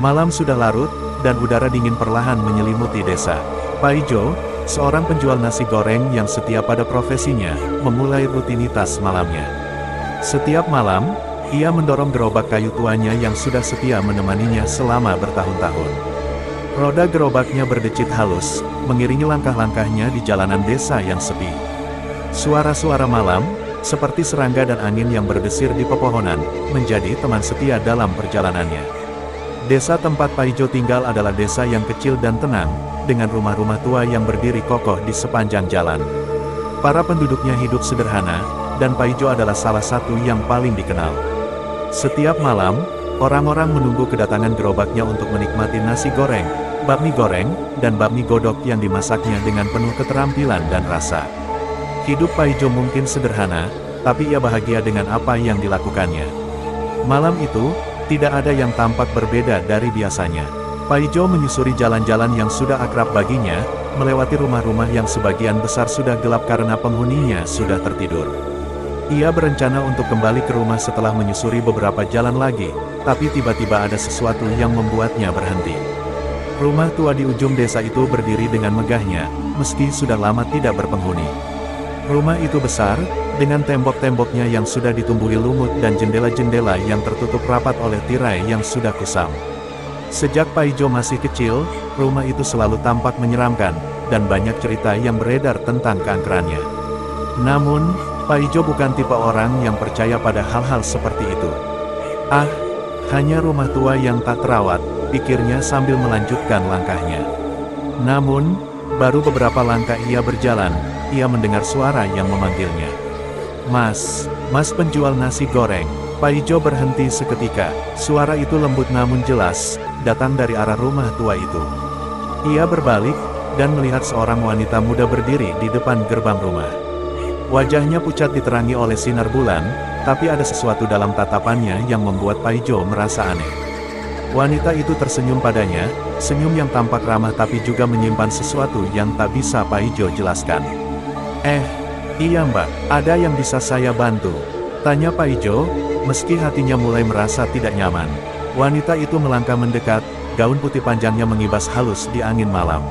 Malam sudah larut, dan udara dingin perlahan menyelimuti desa. Paijo, seorang penjual nasi goreng yang setia pada profesinya, memulai rutinitas malamnya. Setiap malam, ia mendorong gerobak kayu tuanya yang sudah setia menemaninya selama bertahun-tahun. Roda gerobaknya berdecit halus, mengiringi langkah-langkahnya di jalanan desa yang sepi. Suara-suara malam, seperti serangga dan angin yang berdesir di pepohonan, menjadi teman setia dalam perjalanannya. Desa tempat Paijo tinggal adalah desa yang kecil dan tenang, dengan rumah-rumah tua yang berdiri kokoh di sepanjang jalan. Para penduduknya hidup sederhana, dan Paijo adalah salah satu yang paling dikenal. Setiap malam, orang-orang menunggu kedatangan gerobaknya untuk menikmati nasi goreng, bakmi goreng, dan bakmi godok yang dimasaknya dengan penuh keterampilan dan rasa. Hidup Paijo mungkin sederhana, tapi ia bahagia dengan apa yang dilakukannya. Malam itu, tidak ada yang tampak berbeda dari biasanya. Paijo menyusuri jalan-jalan yang sudah akrab baginya, melewati rumah-rumah yang sebagian besar sudah gelap karena penghuninya sudah tertidur. Ia berencana untuk kembali ke rumah setelah menyusuri beberapa jalan lagi, tapi tiba-tiba ada sesuatu yang membuatnya berhenti. Rumah tua di ujung desa itu berdiri dengan megahnya, meski sudah lama tidak berpenghuni. Rumah itu besar, dengan tembok-temboknya yang sudah ditumbuhi lumut dan jendela-jendela yang tertutup rapat oleh tirai yang sudah kusam. Sejak Paijo masih kecil, rumah itu selalu tampak menyeramkan, dan banyak cerita yang beredar tentang keangkerannya. Namun, Paijo bukan tipe orang yang percaya pada hal-hal seperti itu. Ah, hanya rumah tua yang tak terawat, pikirnya sambil melanjutkan langkahnya. Namun, baru beberapa langkah ia berjalan, ia mendengar suara yang memanggilnya. Mas penjual nasi goreng. Paijo berhenti seketika. Suara itu lembut namun jelas, datang dari arah rumah tua itu. Ia berbalik, dan melihat seorang wanita muda berdiri di depan gerbang rumah. Wajahnya pucat diterangi oleh sinar bulan, tapi ada sesuatu dalam tatapannya yang membuat Paijo merasa aneh. Wanita itu tersenyum padanya, senyum yang tampak ramah tapi juga menyimpan sesuatu yang tak bisa Paijo jelaskan. Iya mbak, ada yang bisa saya bantu? Tanya Paijo, meski hatinya mulai merasa tidak nyaman. Wanita itu melangkah mendekat, gaun putih panjangnya mengibas halus di angin malam.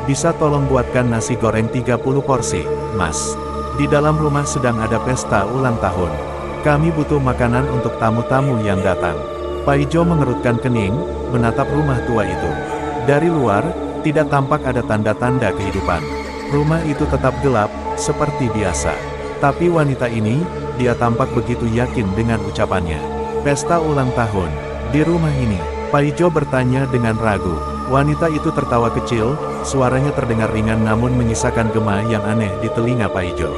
Bisa tolong buatkan nasi goreng 30 porsi, mas? Di dalam rumah sedang ada pesta ulang tahun. Kami butuh makanan untuk tamu-tamu yang datang. Paijo mengerutkan kening, menatap rumah tua itu. Dari luar, tidak tampak ada tanda-tanda kehidupan. Rumah itu tetap gelap, seperti biasa. Tapi wanita ini, dia tampak begitu yakin dengan ucapannya. Pesta ulang tahun, di rumah ini. Paijo bertanya dengan ragu. Wanita itu tertawa kecil, suaranya terdengar ringan namun menyisakan gema yang aneh di telinga Paijo.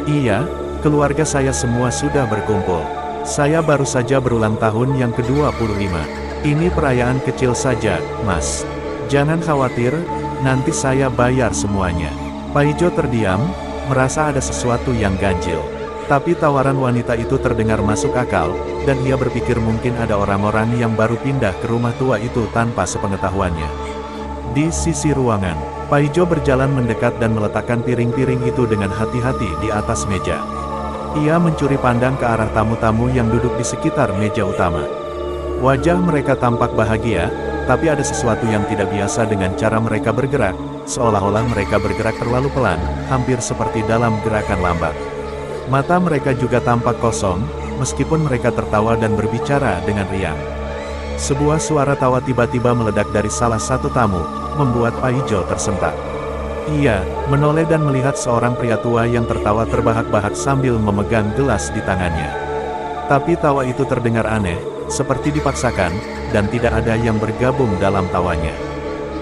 Iya, keluarga saya semua sudah berkumpul. Saya baru saja berulang tahun yang ke-25. Ini perayaan kecil saja, mas. Jangan khawatir, nanti saya bayar semuanya. Paijo terdiam, merasa ada sesuatu yang ganjil. Tapi tawaran wanita itu terdengar masuk akal, dan ia berpikir mungkin ada orang-orang yang baru pindah ke rumah tua itu tanpa sepengetahuannya. Di sisi ruangan, Paijo berjalan mendekat dan meletakkan piring-piring itu dengan hati-hati di atas meja. Ia mencuri pandang ke arah tamu-tamu yang duduk di sekitar meja utama. Wajah mereka tampak bahagia, tapi ada sesuatu yang tidak biasa dengan cara mereka bergerak, seolah-olah mereka bergerak terlalu pelan, hampir seperti dalam gerakan lambat. Mata mereka juga tampak kosong, meskipun mereka tertawa dan berbicara dengan riang. Sebuah suara tawa tiba-tiba meledak dari salah satu tamu, membuat Paijo tersentak. Ia menoleh dan melihat seorang pria tua yang tertawa terbahak-bahak sambil memegang gelas di tangannya. Tapi tawa itu terdengar aneh, seperti dipaksakan, dan tidak ada yang bergabung dalam tawanya.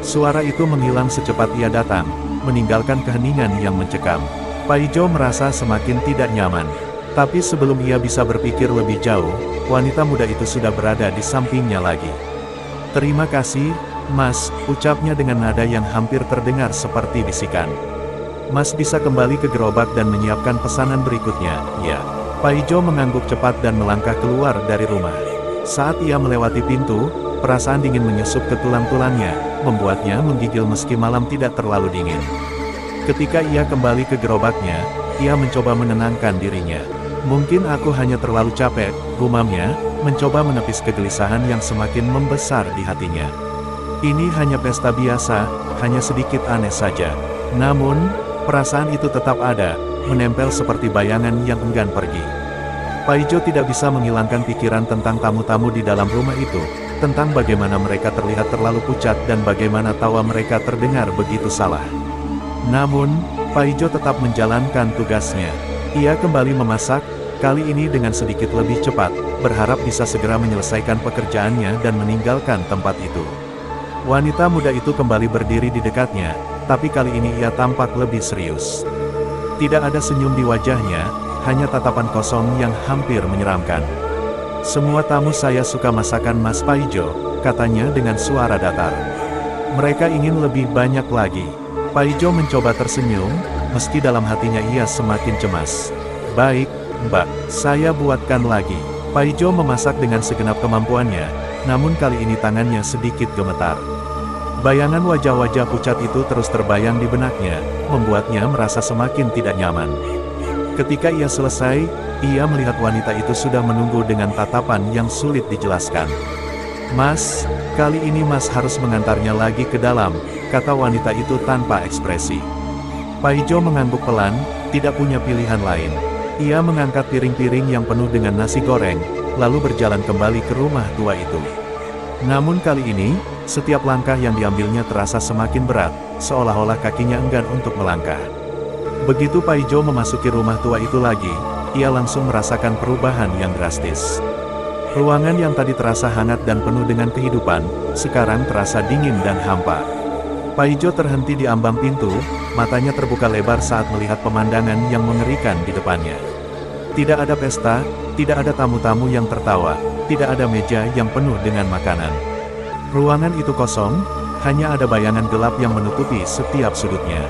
Suara itu menghilang secepat ia datang, meninggalkan keheningan yang mencekam. Paijo merasa semakin tidak nyaman. Tapi sebelum ia bisa berpikir lebih jauh, wanita muda itu sudah berada di sampingnya lagi. Terima kasih, mas, ucapnya dengan nada yang hampir terdengar seperti bisikan. Mas bisa kembali ke gerobak dan menyiapkan pesanan berikutnya, ya. Paijo mengangguk cepat dan melangkah keluar dari rumah. Saat ia melewati pintu, perasaan dingin menyusup ke tulang-tulangnya, membuatnya menggigil meski malam tidak terlalu dingin. Ketika ia kembali ke gerobaknya, ia mencoba menenangkan dirinya. Mungkin aku hanya terlalu capek, gumamnya, mencoba menepis kegelisahan yang semakin membesar di hatinya. Ini hanya pesta biasa, hanya sedikit aneh saja. Namun, perasaan itu tetap ada, menempel seperti bayangan yang enggan pergi. Paijo tidak bisa menghilangkan pikiran tentang tamu-tamu di dalam rumah itu, tentang bagaimana mereka terlihat terlalu pucat dan bagaimana tawa mereka terdengar begitu salah. Namun, Paijo tetap menjalankan tugasnya. Ia kembali memasak, kali ini dengan sedikit lebih cepat, berharap bisa segera menyelesaikan pekerjaannya dan meninggalkan tempat itu. Wanita muda itu kembali berdiri di dekatnya, tapi kali ini ia tampak lebih serius. Tidak ada senyum di wajahnya, hanya tatapan kosong yang hampir menyeramkan. "Semua tamu saya suka masakan Mas Paijo," katanya dengan suara datar. "Mereka ingin lebih banyak lagi." Paijo mencoba tersenyum, meski dalam hatinya ia semakin cemas. "Baik, Mbak, saya buatkan lagi." Paijo memasak dengan segenap kemampuannya, namun kali ini tangannya sedikit gemetar. Bayangan wajah-wajah pucat itu terus terbayang di benaknya, membuatnya merasa semakin tidak nyaman. Ketika ia selesai, ia melihat wanita itu sudah menunggu dengan tatapan yang sulit dijelaskan. "Mas, kali ini Mas harus mengantarnya lagi ke dalam," kata wanita itu tanpa ekspresi. Paijo mengangguk pelan, tidak punya pilihan lain. Ia mengangkat piring-piring yang penuh dengan nasi goreng, lalu berjalan kembali ke rumah tua itu. Namun kali ini, setiap langkah yang diambilnya terasa semakin berat, seolah-olah kakinya enggan untuk melangkah. Begitu Paijo memasuki rumah tua itu lagi, ia langsung merasakan perubahan yang drastis. Ruangan yang tadi terasa hangat dan penuh dengan kehidupan, sekarang terasa dingin dan hampa. Paijo terhenti di ambang pintu, matanya terbuka lebar saat melihat pemandangan yang mengerikan di depannya. Tidak ada pesta, tidak ada tamu-tamu yang tertawa, tidak ada meja yang penuh dengan makanan. Ruangan itu kosong, hanya ada bayangan gelap yang menutupi setiap sudutnya.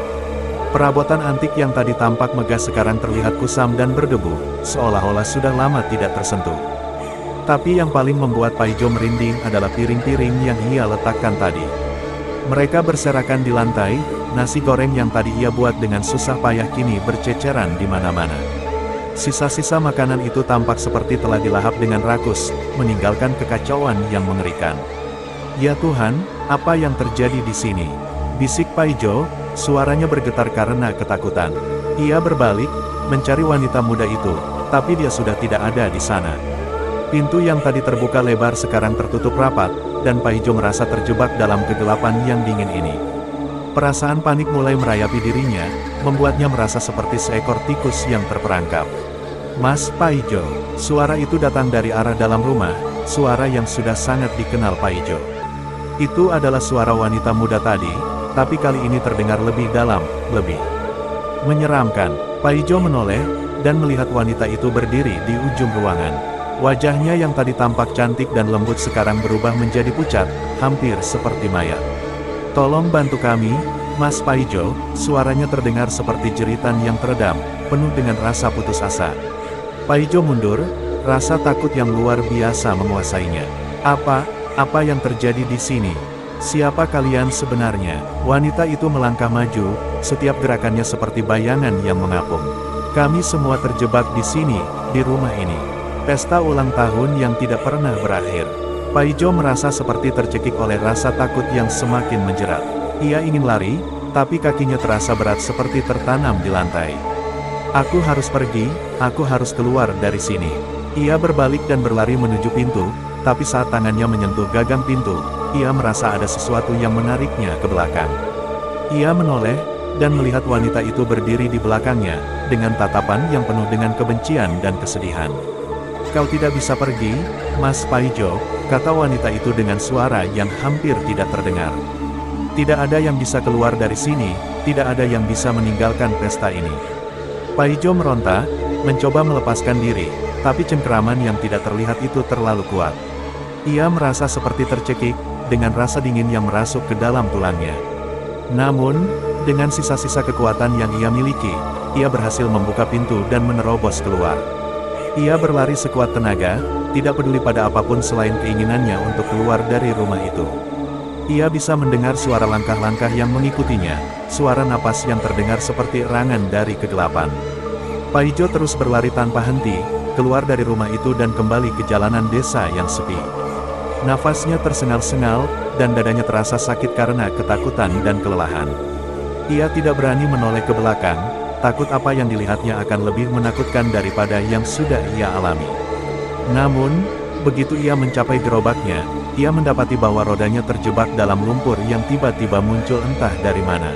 Perabotan antik yang tadi tampak megah sekarang terlihat kusam dan berdebu, seolah-olah sudah lama tidak tersentuh. Tapi yang paling membuat Paijo merinding adalah piring-piring yang ia letakkan tadi. Mereka berserakan di lantai, nasi goreng yang tadi ia buat dengan susah payah kini berceceran di mana-mana. Sisa-sisa makanan itu tampak seperti telah dilahap dengan rakus, meninggalkan kekacauan yang mengerikan. "Ya Tuhan, apa yang terjadi di sini?" bisik Paijo, suaranya bergetar karena ketakutan. Ia berbalik, mencari wanita muda itu, tapi dia sudah tidak ada di sana. Pintu yang tadi terbuka lebar sekarang tertutup rapat, dan Paijo merasa terjebak dalam kegelapan yang dingin ini. Perasaan panik mulai merayapi dirinya, membuatnya merasa seperti seekor tikus yang terperangkap. "Mas Paijo." Suara itu datang dari arah dalam rumah, suara yang sudah sangat dikenal Paijo. Itu adalah suara wanita muda tadi, tapi kali ini terdengar lebih dalam, lebih menyeramkan. Paijo menoleh, dan melihat wanita itu berdiri di ujung ruangan. Wajahnya yang tadi tampak cantik dan lembut sekarang berubah menjadi pucat, hampir seperti mayat. "Tolong bantu kami, Mas Paijo." Suaranya terdengar seperti jeritan yang teredam, penuh dengan rasa putus asa. Paijo mundur, rasa takut yang luar biasa menguasainya. Apa yang terjadi di sini? Siapa kalian sebenarnya?" Wanita itu melangkah maju, setiap gerakannya seperti bayangan yang mengapung. "Kami semua terjebak di sini, di rumah ini. Pesta ulang tahun yang tidak pernah berakhir." Paijo merasa seperti tercekik oleh rasa takut yang semakin menjerat. Ia ingin lari, tapi kakinya terasa berat seperti tertanam di lantai. "Aku harus pergi, aku harus keluar dari sini." Ia berbalik dan berlari menuju pintu, tapi saat tangannya menyentuh gagang pintu, ia merasa ada sesuatu yang menariknya ke belakang. Ia menoleh, dan melihat wanita itu berdiri di belakangnya, dengan tatapan yang penuh dengan kebencian dan kesedihan. "Kau tidak bisa pergi, Mas Paijo," kata wanita itu dengan suara yang hampir tidak terdengar. "Tidak ada yang bisa keluar dari sini, tidak ada yang bisa meninggalkan pesta ini." Paijo meronta, mencoba melepaskan diri, tapi cengkeraman yang tidak terlihat itu terlalu kuat. Ia merasa seperti tercekik, dengan rasa dingin yang merasuk ke dalam tulangnya. Namun, dengan sisa-sisa kekuatan yang ia miliki, ia berhasil membuka pintu dan menerobos keluar. Ia berlari sekuat tenaga, tidak peduli pada apapun selain keinginannya untuk keluar dari rumah itu. Ia bisa mendengar suara langkah-langkah yang mengikutinya, suara napas yang terdengar seperti erangan dari kegelapan. Paijo terus berlari tanpa henti, keluar dari rumah itu dan kembali ke jalanan desa yang sepi. Nafasnya tersengal-sengal, dan dadanya terasa sakit karena ketakutan dan kelelahan. Ia tidak berani menoleh ke belakang, takut apa yang dilihatnya akan lebih menakutkan daripada yang sudah ia alami. Namun, begitu ia mencapai gerobaknya, ia mendapati bahwa rodanya terjebak dalam lumpur yang tiba-tiba muncul entah dari mana.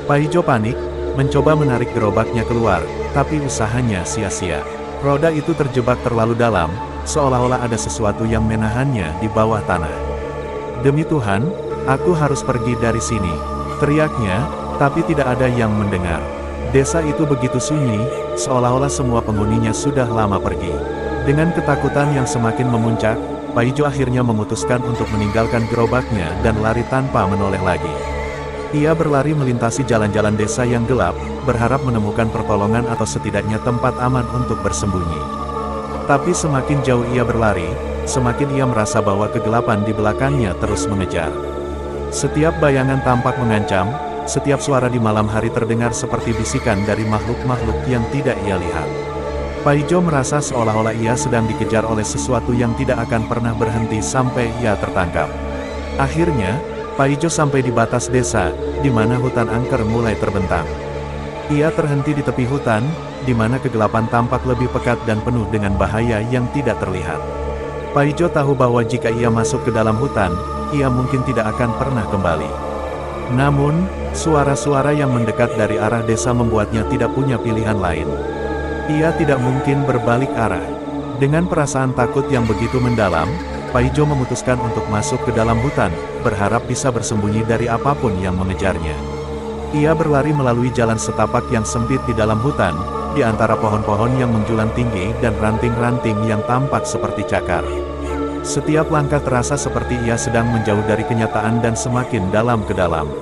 Paijo panik, mencoba menarik gerobaknya keluar, tapi usahanya sia-sia. Roda itu terjebak terlalu dalam, seolah-olah ada sesuatu yang menahannya di bawah tanah. "Demi Tuhan, aku harus pergi dari sini," teriaknya, tapi tidak ada yang mendengar. Desa itu begitu sunyi, seolah-olah semua penghuninya sudah lama pergi. Dengan ketakutan yang semakin memuncak, Paijo akhirnya memutuskan untuk meninggalkan gerobaknya dan lari tanpa menoleh lagi. Ia berlari melintasi jalan-jalan desa yang gelap, berharap menemukan pertolongan atau setidaknya tempat aman untuk bersembunyi. Tapi semakin jauh ia berlari, semakin ia merasa bahwa kegelapan di belakangnya terus mengejar. Setiap bayangan tampak mengancam, setiap suara di malam hari terdengar seperti bisikan dari makhluk-makhluk yang tidak ia lihat. Paijo merasa seolah-olah ia sedang dikejar oleh sesuatu yang tidak akan pernah berhenti sampai ia tertangkap. Akhirnya, Paijo sampai di batas desa, di mana hutan angker mulai terbentang. Ia terhenti di tepi hutan, di mana kegelapan tampak lebih pekat dan penuh dengan bahaya yang tidak terlihat. Paijo tahu bahwa jika ia masuk ke dalam hutan, ia mungkin tidak akan pernah kembali. Namun, suara-suara yang mendekat dari arah desa membuatnya tidak punya pilihan lain. Ia tidak mungkin berbalik arah. Dengan perasaan takut yang begitu mendalam, Paijo memutuskan untuk masuk ke dalam hutan, berharap bisa bersembunyi dari apapun yang mengejarnya. Ia berlari melalui jalan setapak yang sempit di dalam hutan, di antara pohon-pohon yang menjulang tinggi dan ranting-ranting yang tampak seperti cakar. Setiap langkah terasa seperti ia sedang menjauh dari kenyataan dan semakin dalam ke dalam.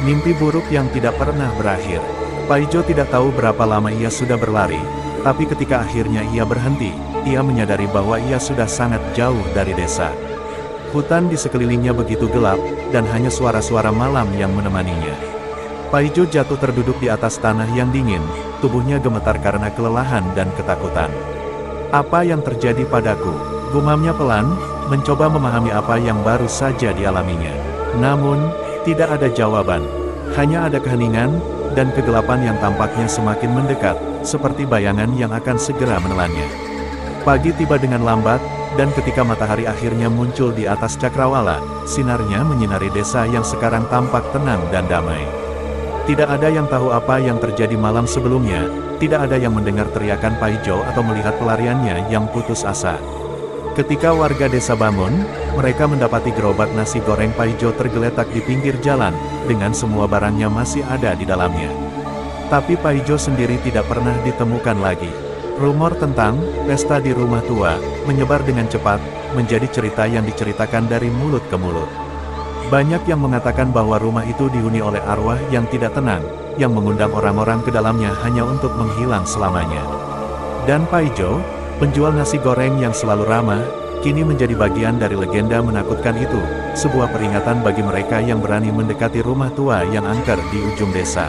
Mimpi buruk yang tidak pernah berakhir. Paijo tidak tahu berapa lama ia sudah berlari, tapi ketika akhirnya ia berhenti, ia menyadari bahwa ia sudah sangat jauh dari desa. Hutan di sekelilingnya begitu gelap, dan hanya suara-suara malam yang menemaninya. Paijo jatuh terduduk di atas tanah yang dingin, tubuhnya gemetar karena kelelahan dan ketakutan. "Apa yang terjadi padaku?" gumamnya pelan, mencoba memahami apa yang baru saja dialaminya. Namun, tidak ada jawaban. Hanya ada keheningan, dan kegelapan yang tampaknya semakin mendekat, seperti bayangan yang akan segera menelannya. Pagi tiba dengan lambat, dan ketika matahari akhirnya muncul di atas cakrawala, sinarnya menyinari desa yang sekarang tampak tenang dan damai. Tidak ada yang tahu apa yang terjadi malam sebelumnya, tidak ada yang mendengar teriakan Paijo atau melihat pelariannya yang putus asa. Ketika warga desa bangun, mereka mendapati gerobak nasi goreng Paijo tergeletak di pinggir jalan, dengan semua barangnya masih ada di dalamnya. Tapi Paijo sendiri tidak pernah ditemukan lagi. Rumor tentang pesta di rumah tua menyebar dengan cepat, menjadi cerita yang diceritakan dari mulut ke mulut. Banyak yang mengatakan bahwa rumah itu dihuni oleh arwah yang tidak tenang, yang mengundang orang-orang ke dalamnya hanya untuk menghilang selamanya. Dan Paijo, penjual nasi goreng yang selalu ramah, kini menjadi bagian dari legenda menakutkan itu, sebuah peringatan bagi mereka yang berani mendekati rumah tua yang angker di ujung desa.